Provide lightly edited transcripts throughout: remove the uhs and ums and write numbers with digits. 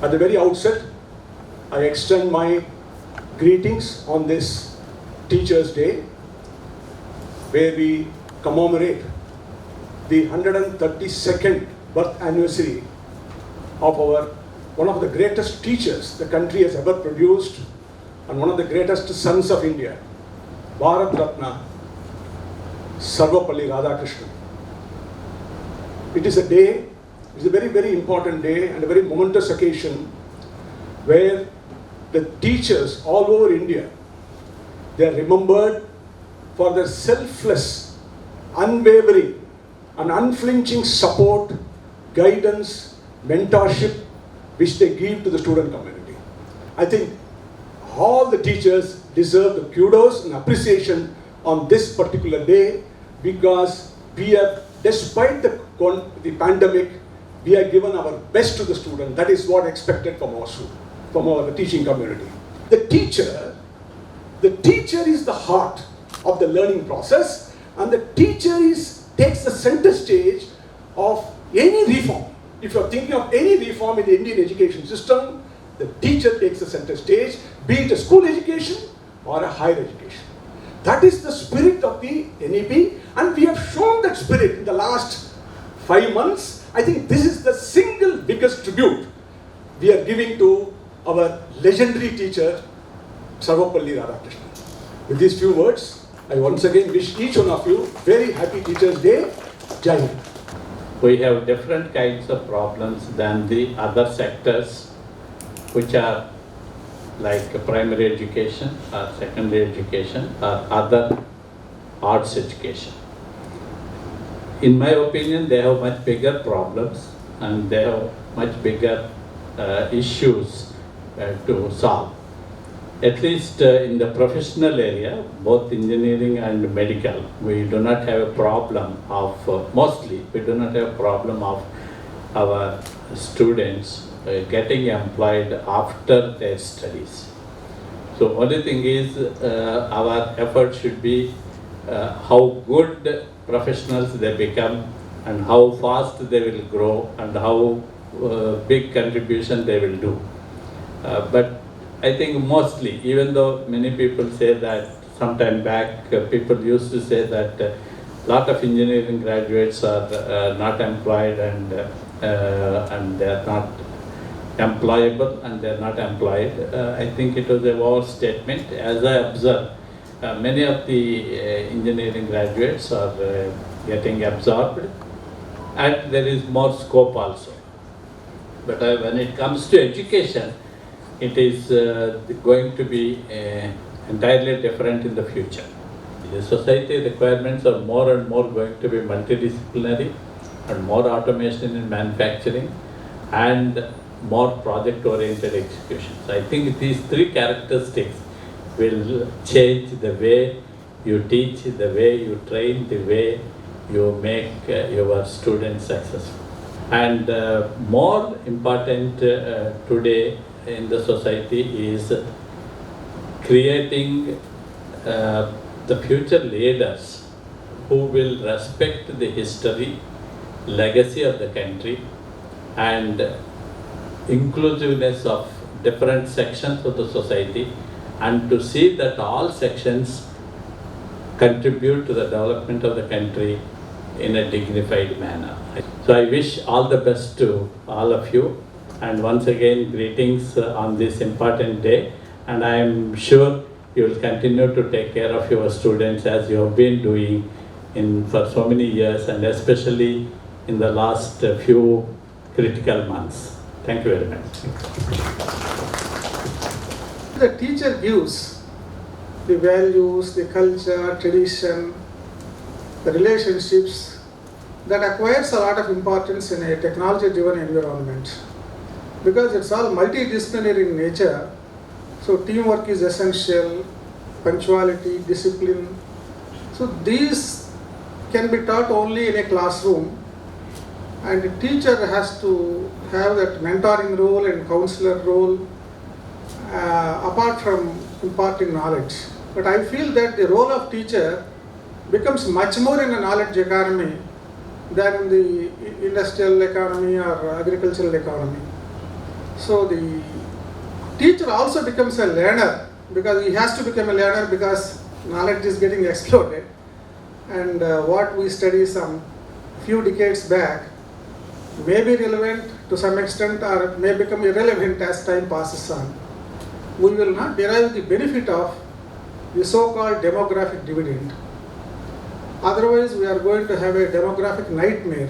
At the very outset, I extend my greetings on this Teachers' Day, where we commemorate the 132nd birth anniversary of one of the greatest teachers the country has ever produced and one of the greatest sons of India, Bharat Ratna, Sarvapalli Radhakrishnan. It is a day, it's a very, very important day and a very momentous occasion where the teachers all over India, they are remembered for their selfless, unwavering and unflinching support, guidance, mentorship which they give to the student community. I think all the teachers deserve the kudos and appreciation on this particular day because we have, despite the pandemic, we have given our best to the student. That is what expected from our teaching community. The teacher is the heart of the learning process, and the teacher takes the center stage of any reform. If you are thinking of any reform in the Indian education system, the teacher takes the center stage, be it a school education or a higher education. That is the spirit of the NEP, and we have shown that spirit in the last 5 months. I think this is the single biggest tribute we are giving to our legendary teacher, Sarvapalli Radhakrishnan. With these few words, I once again wish each one of you very happy Teachers' Day. Jai Hind. We have different kinds of problems than the other sectors, which are like primary education or secondary education or other arts education. In my opinion, they have much bigger problems and they have much bigger issues to solve. At least in the professional area, both engineering and medical, we do not have a problem of, mostly, we do not have a problem of our students getting employed after their studies. So only thing is our effort should be how good professionals they become and how fast they will grow and how big contribution they will do. But I think mostly, even though many people say that sometime back, people used to say that a lot of engineering graduates are not employed and they are not employable and they are not employed. I think it was a overstatement. As I observe, many of the engineering graduates are getting absorbed and there is more scope also. But when it comes to education, it is going to be entirely different in the future. The society requirements are more and more going to be multidisciplinary and more automation in manufacturing and more project-oriented executions. I think these three characteristics will change the way you teach, the way you train, the way you make your students successful. And more important today in the society is creating the future leaders who will respect the history, legacy of the country and inclusiveness of different sections of the society, and to see that all sections contribute to the development of the country in a dignified manner. So I wish all the best to all of you, and once again greetings on this important day, and I am sure you will continue to take care of your students as you have been doing for so many years, and especially in the last few critical months. Thank you very much. The teacher gives the values, the culture, tradition, the relationships that acquires a lot of importance in a technology-driven environment. Because it's all multidisciplinary in nature, so teamwork is essential, punctuality, discipline. So these can be taught only in a classroom, and the teacher has to have that mentoring role and counselor role apart from imparting knowledge. But I feel that the role of teacher becomes much more in a knowledge economy than in the industrial economy or agricultural economy. So the teacher also becomes a learner because he has to become a learner because knowledge is getting exploded. And what we study some few decades back may be relevant to some extent or may become irrelevant as time passes on. We will not derive the benefit of the so-called demographic dividend. Otherwise, we are going to have a demographic nightmare.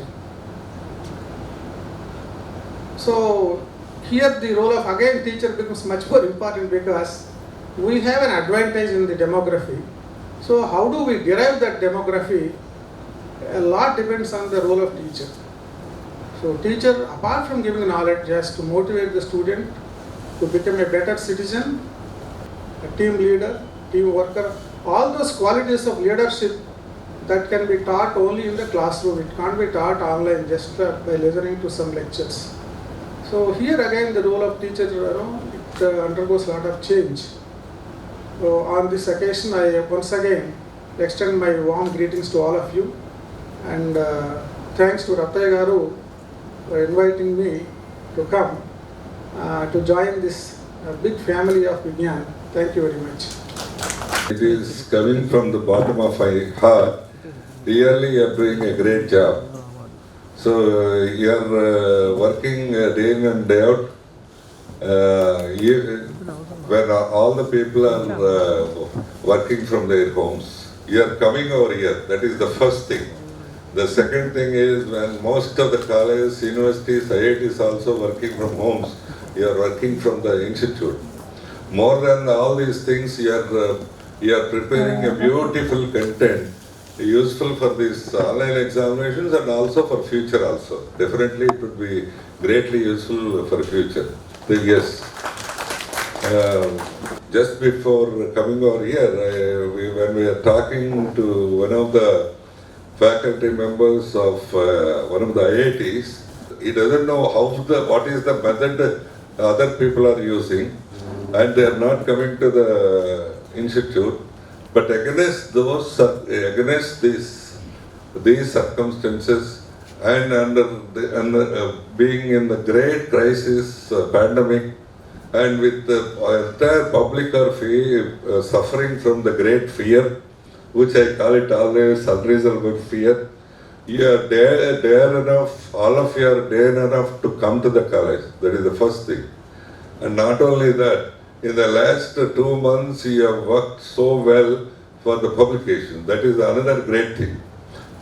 So here the role of again teacher becomes much more important because we have an advantage in the demography. So how do we derive that demography? A lot depends on the role of teacher. So teacher, apart from giving knowledge, has to motivate the student to become a better citizen, a team leader, team worker, all those qualities of leadership that can be taught only in the classroom. It can't be taught online just by listening to some lectures. So here again the role of teacher, it undergoes a lot of change. So on this occasion, I once again extend my warm greetings to all of you, and thanks to Rattaya Garu for inviting me to come to join this big family of Vigyan. Thank you very much. It is coming from the bottom of my heart. Really, you are doing a great job. So you are working day in and day out. When all the people are working from their homes, you are coming over here. That is the first thing. The second thing is when most of the colleges, universities, IITs also working from homes, you are working from the institute. More than all these things, you are preparing a beautiful content, useful for these online examinations and also for future also. Definitely it would be greatly useful for future. So yes, just before coming over here, when we are talking to one of the faculty members of one of the IITs, he doesn't know what is the method other people are using, and they are not coming to the institute. But against these circumstances, and being in the great crisis, pandemic, and with the entire public are suffering from the great fear, which I call it always unreasonable fear. You are dare enough, all of you are dare enough to come to the college. That is the first thing. And not only that, in the last 2 months, you have worked so well for the publication. That is another great thing.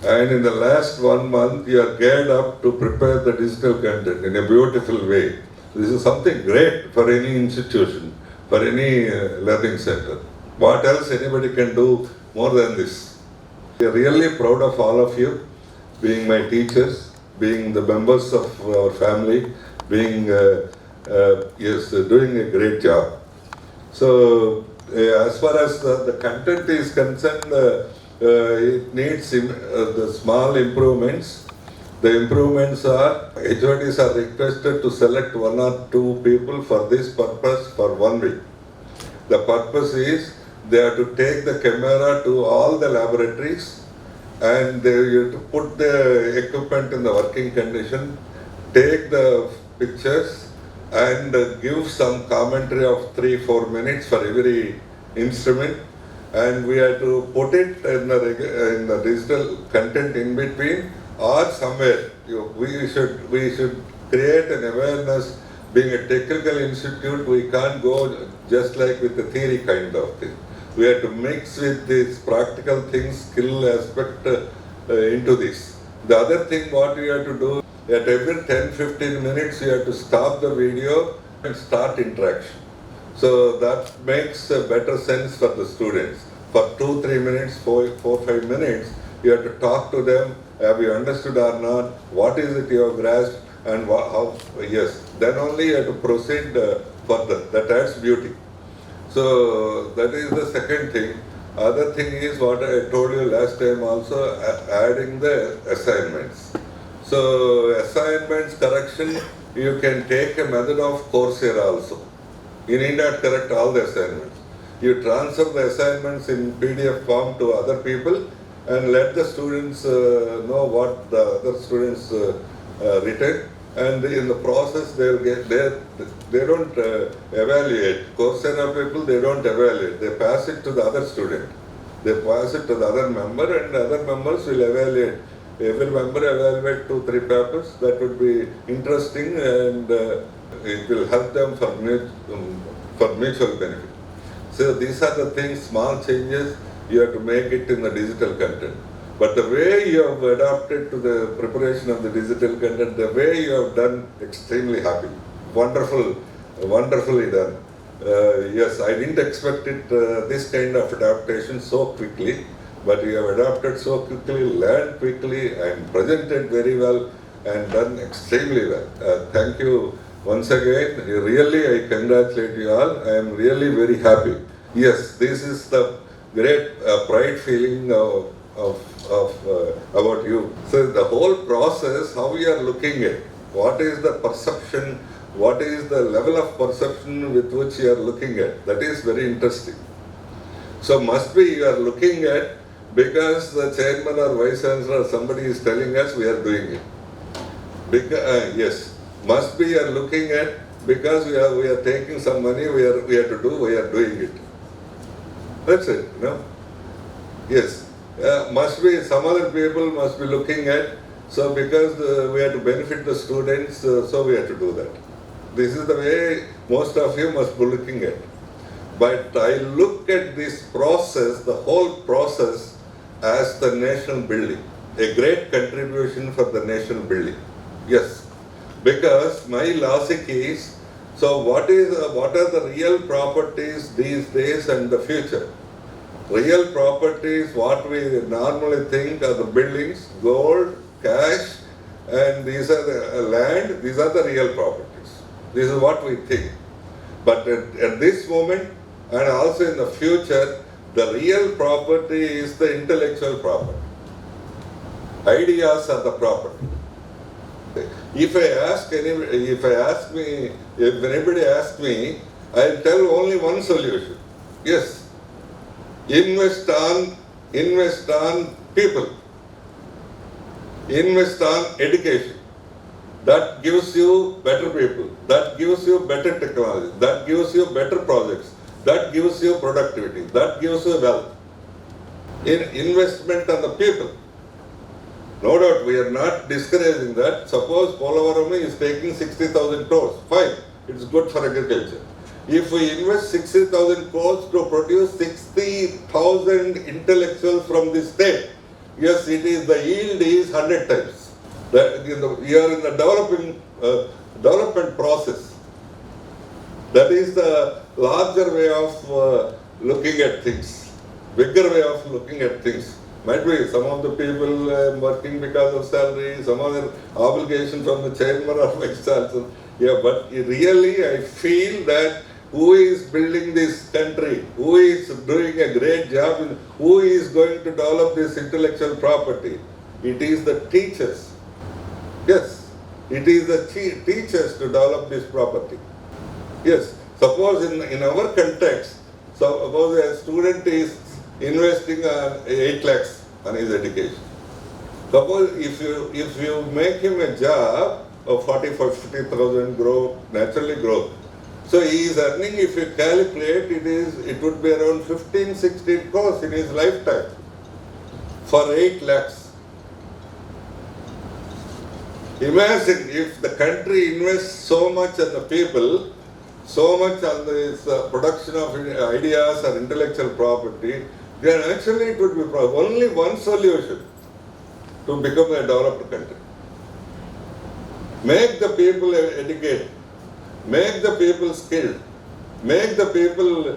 And in the last 1 month, you are geared up to prepare the digital content in a beautiful way. This is something great for any institution, for any learning center. What else anybody can do more than this? We are really proud of all of you, being my teachers, being the members of our family, being doing a great job. So as far as the content is concerned, it needs the small improvements. The improvements are, HODs are requested to select 1 or 2 people for this purpose for 1 week. The purpose is they have to take the camera to all the laboratories and they have to put the equipment in the working condition, take the pictures and give some commentary of 3-4 minutes for every instrument, and we have to put it in the digital content in between or somewhere. We should create an awareness. Being a technical institute, we can't go just like with the theory kind of thing. We have to mix with this practical things, skill aspect into this. The other thing what we have to do, at every 10-15 minutes you have to stop the video and start interaction. So that makes a better sense for the students. For 2-3 minutes, 4-5 minutes, you have to talk to them. Have you understood or not? What is it you have grasped? And how? Yes. Then only you have to proceed further. That adds beauty. So that is the second thing. Other thing is what I told you last time also, adding the assignments. So assignments correction, you can take a method of Coursera also. You need not correct all the assignments. You transfer the assignments in PDF form to other people and let the students know what the other students written, and in the process they don't evaluate. Coursera people, they don't evaluate. They pass it to the other student. They pass it to the other member, and the other members will evaluate. Every member evaluate 2-3 papers. That would be interesting, and it will help them for mutual benefit. So these are the things, small changes you have to make it in the digital content. But the way you have adapted to the preparation of the digital content, the way you have done, extremely happy. Wonderfully done. Yes, I didn't expect it, this kind of adaptation so quickly, but you have adapted so quickly, learned quickly, and presented very well, and done extremely well. Thank you once again. Really, I congratulate you all. I am really very happy. Yes, this is the great pride feeling about you. So the whole process, how we are looking at, what is the perception, what is the level of perception with which you are looking at, that is very interesting. So must be you are looking at because the chairman or vice chancellor or somebody is telling us we are doing it. Because, yes, must be you are looking at because we are taking some money, we are doing it. That's it, no? Yes. Must be some other people must be looking at, so because we have to benefit the students, so we have to do that. This is the way most of you must be looking at. But I look at this process, the whole process, as the nation building, a great contribution for the nation building. Yes, because my logic is, so what are the real properties these days and the future? Real properties, what we normally think are the buildings, gold, cash, and these are the land, these are the real properties. This is what we think. But at this moment, and also in the future, the real property is the intellectual property. Ideas are the property. If anybody asks me, I'll tell only one solution. Yes. Invest on people. Invest on education. That gives you better people. That gives you better technology. That gives you better projects. That gives you productivity. That gives you wealth. Investment on the people. No doubt, we are not discouraging that. Suppose Polavaram is taking 60,000 crores. Fine, it's good for agriculture. If we invest 60,000 crores to produce 60,000 intellectuals from this state, yes, the yield is 100 times. We are in the development process. That is the larger way of looking at things, bigger way of looking at things. Might be some of the people working because of salary, some other obligation from the chairman or vice chancellor. Yeah, but really I feel that who is building this country, who is doing a great job, who is going to develop this intellectual property? It is the teachers. Yes, it is the teachers to develop this property. Yes, suppose in our context, suppose a student is investing 8 lakhs on his education. Suppose if you make him a job of 40,000 growth, naturally growth. So he is earning, if you calculate, it would be around 15-16 crores in his lifetime for 8 lakhs. Imagine if the country invests so much on the people, so much on this production of ideas or intellectual property, then actually it would be only one solution to become a developed country. Make the people educated. Make the people skilled. Make the people,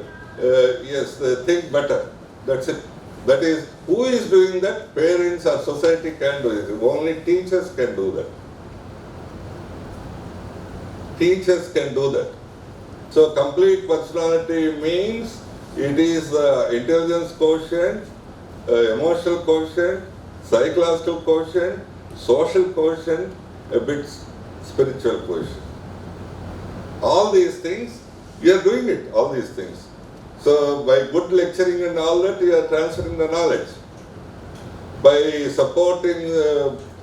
think better. That's it. That is, who is doing that? Parents or society can do it. Only teachers can do that. Teachers can do that. So complete personality means it is intelligence quotient, emotional quotient, psychological quotient, social quotient, a bit spiritual quotient. All these things, you are doing it, all these things. So by good lecturing and all that, you are transferring the knowledge. By supporting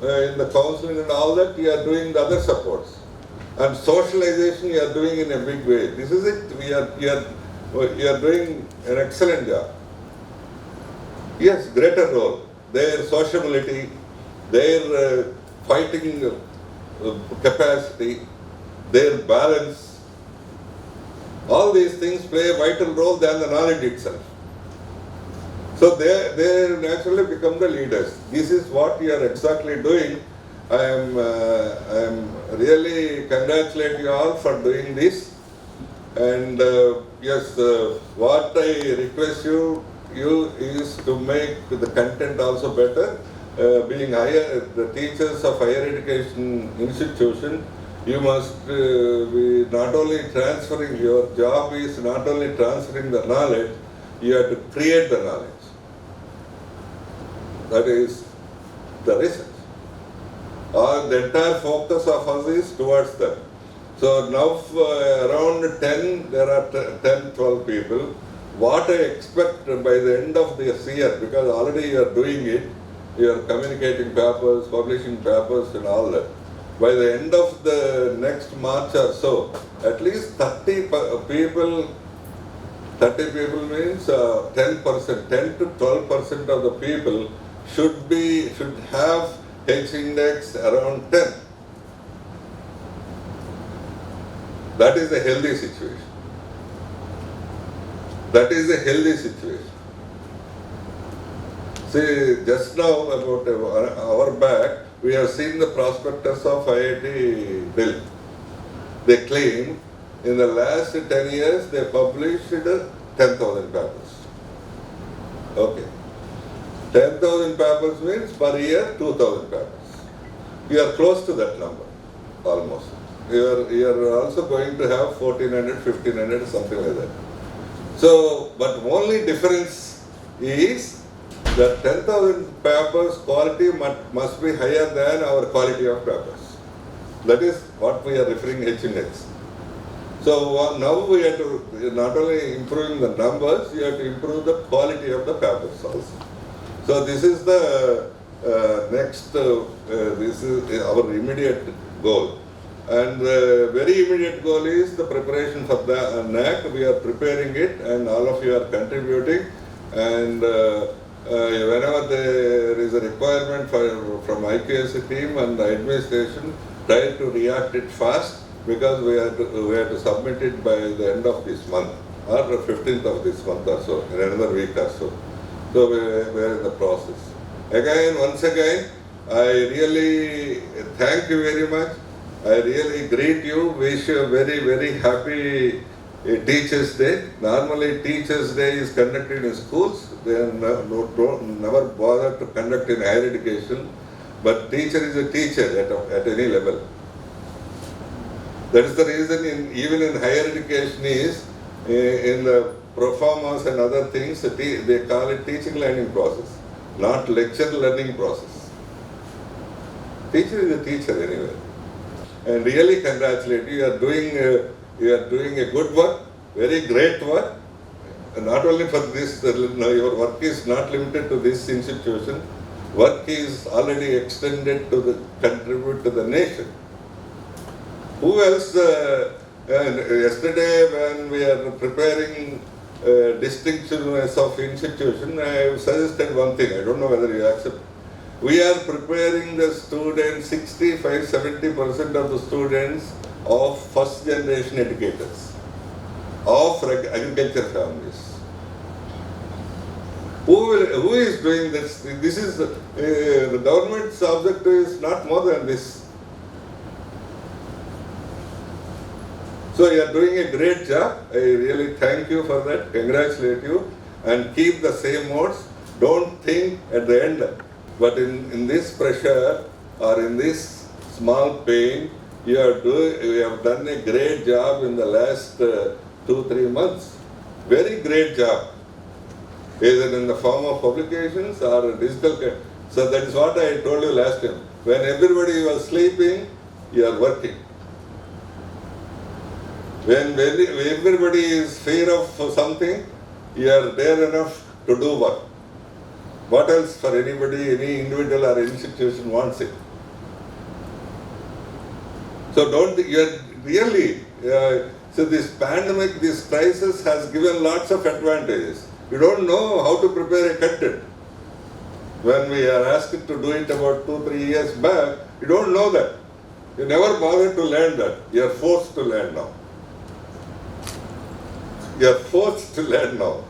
in the counseling and all that, you are doing the other supports. And socialization you are doing in a big way. This is it. You are doing an excellent job. Yes, greater role. Their sociability, their fighting capacity, their balance, all these things play a vital role than the knowledge itself. So they naturally become the leaders. This is what you are exactly doing. I am really congratulate you all for doing this. And yes, what I request you is to make the content also better. Being the teachers of higher education institution, you must be not only transferring, your job is not only transferring the knowledge, you have to create the knowledge. That is the research. The entire focus of us is towards that. So now around 10, there are 10, 12 people. What I expect by the end of this year, because already you are doing it, you are communicating papers, publishing papers and all that. By the end of the next March or so, at least 30 people, 30 people means 10%, 10 to 12% of the people should have H index around 10. That is a healthy situation. That is a healthy situation. See, just now, about an hour back, we have seen the prospectus of IIT Delhi. They claim in the last 10 years they published 10,000 papers. Okay. 10,000 papers means per year 2,000 papers. You are close to that number, almost. You are also going to have 1,400, 1,500, something like that. So, but only difference is that 10,000 papers quality must be higher than our quality of papers. That is what we are referring H index. So now we have to not only improving the numbers, you have to improve the quality of the papers also. So this is the next, this is our immediate goal. And the very immediate goal is the preparation for the NAC. We are preparing it and all of you are contributing. And whenever there is a requirement from IQAC team and the administration, try to react it fast because we have to submit it by the end of this month or the 15th of this month or so, in another week or so. So we are in the process. Again, once again, I really thank you very much. I really greet you, wish you a very, very happy Teachers' Day. Normally Teachers' Day is conducted in schools. They are never bothered to conduct in higher education. But teacher is a teacher at any level. That is the reason even in higher education is in the performance and other things, they call it teaching learning process, not lecture learning process. Teacher is a teacher anyway. And really congratulate you. You are doing a good work, very great work. And not only for this, your work is not limited to this institution. Work is already extended to contribute to the nation. Who else? Yesterday when we are preparing distinctionness of institution, I suggested one thing. I don't know whether you accept. We are preparing the students, 65-70% of the students of first generation educators, of agriculture families. Who is doing this? This is, the government's objective is not more than this. So you are doing a great job. I really thank you for that, congratulate you, and keep the same modes. Don't think at the end. But in this pressure or in this small pain, you have done a great job in the last 2-3 months. Very great job, either in the form of publications or digital. So that is what I told you last time. When everybody was sleeping, you are working. When everybody is fear of something, you are there enough to do work. What else for anybody, any individual or institution wants it? So you're really, so this pandemic, this crisis has given lots of advantages. You don't know how to prepare a content. When we are asked to do it about 2-3 years back, you don't know that. You never bothered to learn that. You are forced to learn now. You are forced to learn now.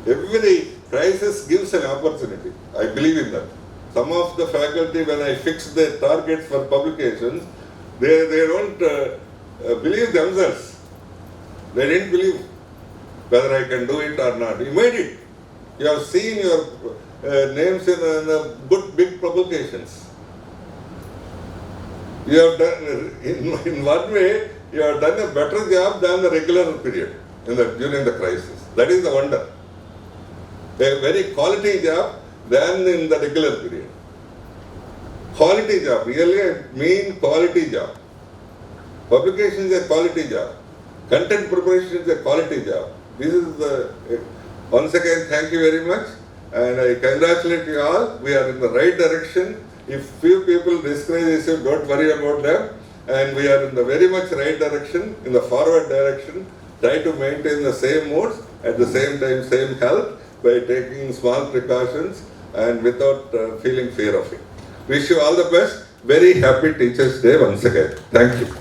Every crisis gives an opportunity. I believe in that. Some of the faculty, when I fixed their targets for publications, they don't believe themselves. They didn't believe whether I can do it or not. You made it. You have seen your names in good big publications. You have done, in one way, you have done a better job than the regular period during the crisis. That is the wonder. A very quality job than in the regular period. Quality job, really I mean quality job. Publication is a quality job. Content preparation is a quality job. This is the, once again, thank you very much. And I congratulate you all. We are in the right direction. If few people discourage you, don't worry about them. And we are in the very much right direction, in the forward direction. Try to maintain the same modes, at the same time, same health, by taking small precautions and without feeling fear of it. Wish you all the best. Very happy Teachers' Day once again. Thank you.